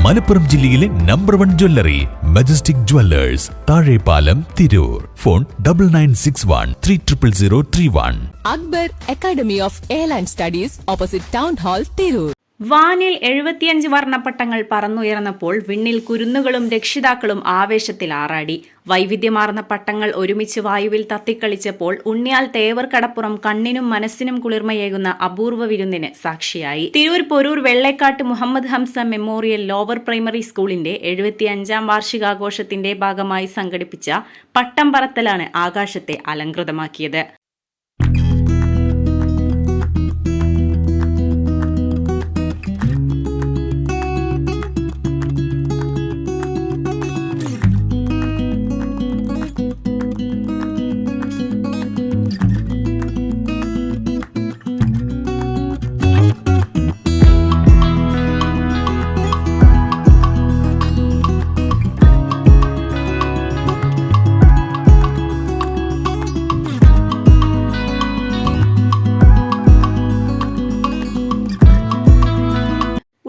മലപ്പുറം ജില്ലയിലെ number 1 jewellery majestic Jewellers, Thazhepalam, Tirur. Phone 9961300031. Akbar academy of airline studies, opposite town hall, Tirur. വാനിൽ 75 വർണ്ണപ്പട്ടങ്ങൾ പറന്നുയർന്നപ്പോൾ വിണ്ണിൽ കുരുന്നുകളും രക്ഷിതാക്കളും ആവേശത്തിൽ ആറാടി. വൈവിധ്യമാർന്ന പട്ടങ്ങൾ ഒരുമിച്ച് വായുവിൽ തത്തിക്കളിച്ചപ്പോൾ ഉണ്ണിയാൽ തേവർ കടപ്പുറം കണ്ണിനും മനസ്സിനും കുളിർമയേകുന്ന അപൂർവ വിരുന്നിന് സാക്ഷിയായി. Tirur Porur Vellekkattu Muhammad Hamsa memorial lower primary സ്കൂളിന്റെ 75ാം വാർഷികാഘോഷത്തിന്റെ ഭാഗമായി സംഘടിപ്പിച്ച പട്ടം പറത്തലാണ് ആകാശത്തെ അലങ്കൃതമാക്കിയത്.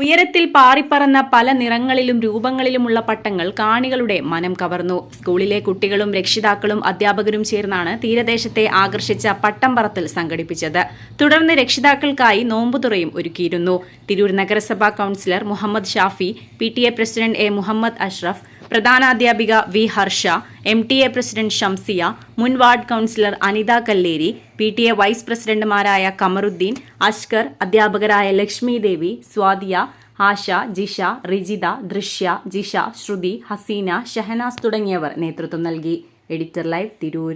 ഉയരത്തിൽ പാറിപ്പറന്ന പല നിറങ്ങളിലും രൂപങ്ങളിലുമുള്ള പട്ടങ്ങൾ കാണികളുടെ മനം കവർന്നു. സ്കൂളിലെ കുട്ടികളും രക്ഷിതാക്കളും അധ്യാപകരും ചേർന്നാണ് തീരദേശത്തെ ആകർഷിച്ച പട്ടം പറത്തൽ സംഘടിപ്പിച്ചത്. തുടർന്ന് രക്ഷിതാക്കൾക്കായി നോമ്പുതുറയും ഒരുക്കിയിരുന്നു. തിരൂർ നഗരസഭാ councillor Muhammad Shafi, PTA president A Muhammad Ashraf, പ്രധാനാധ്യാപിക V Harsha, MTA president Shamsiya, മുൻ ward councillor Anitha Kalleri, PTA vice പ്രസിഡന്റുമാരായ കമറുദ്ദീൻ, അഷ്കർ, അധ്യാപകരായ ലക്ഷ്മി ദേവി, സ്വാദിയ, ആശ, ജിഷ, റിജിത, ദൃശ്യ, ജിഷ, ശ്രുതി, ഹസീന, ഷഹനാസ് തുടങ്ങിയവർ നേതൃത്വം നൽകി. Editor live, Tirur.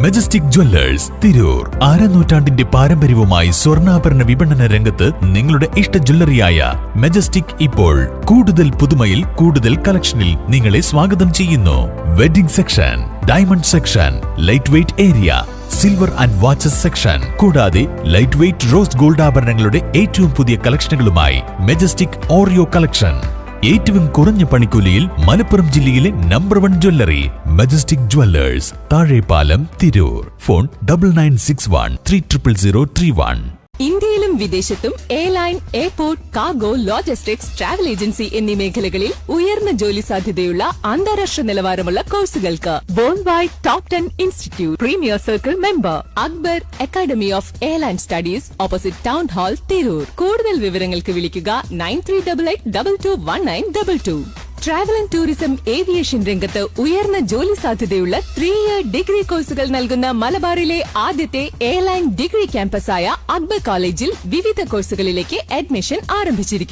Majestic Jewellers, Tirur. അരനൂറ്റാണ്ടിന്റെ പാരമ്പര്യവുമായി സ്വർണ്ണാഭരണ വിപണന രംഗത്ത് നിങ്ങളുടെ ഇഷ്ട ജ്വല്ലറിയായ മെജസ്റ്റിക് ഇപ്പോൾ കൂടുതൽ പുതുമയിൽ കൂടുതൽ കളക്ഷനിൽ നിങ്ങളെ സ്വാഗതം ചെയ്യുന്നു. Wedding section, diamond section, light weight area, silver and watches section, കൂടാതെ ലൈറ്റ് വെയ്റ്റ് റോസ് ഗോൾഡ് ആഭരണങ്ങളുടെ ഏറ്റവും പുതിയ കളക്ഷനുകളുമായി മെജസ്റ്റിക് ഓറിയോ കളക്ഷൻ. ഏറ്റവും കുറഞ്ഞ പണിക്കൂലിയിൽ മലപ്പുറം ജില്ലയിലെ number 1 jewellery majestic Jewellers, Thazhepalam, Tirur. Phone 9961300031. ഇന്ത്യയിലും വിദേശത്തും airline, airport, cargo, logistics, travel agency എന്നീ മേഖലകളിൽ ഉയർന്ന ജോലി സാധ്യതയുള്ള അന്താരാഷ്ട്ര നിലവാരമുള്ള കോഴ്സുകൾക്ക് world wide top 10 institute premier circle member Akbar academy of airline studies, opposite town hall, Tirur. കൂടുതൽ വിവരങ്ങൾക്ക് വിളിക്കുക 9388221922. ട്രാവൽ ആൻഡ് ടൂറിസം ഏവിയേഷൻ രംഗത്ത് ഉയർന്ന ജോലി സാധ്യതയുള്ള 3-year ഡിഗ്രി കോഴ്സുകൾ നൽകുന്ന മലബാറിലെ ആദ്യത്തെ എയർലൈൻ ഡിഗ്രി ക്യാമ്പസായ അക്ബർ കോളേജിൽ വിവിധ കോഴ്സുകളിലേക്ക് അഡ്മിഷൻ ആരംഭിച്ചിരിക്കുന്നു.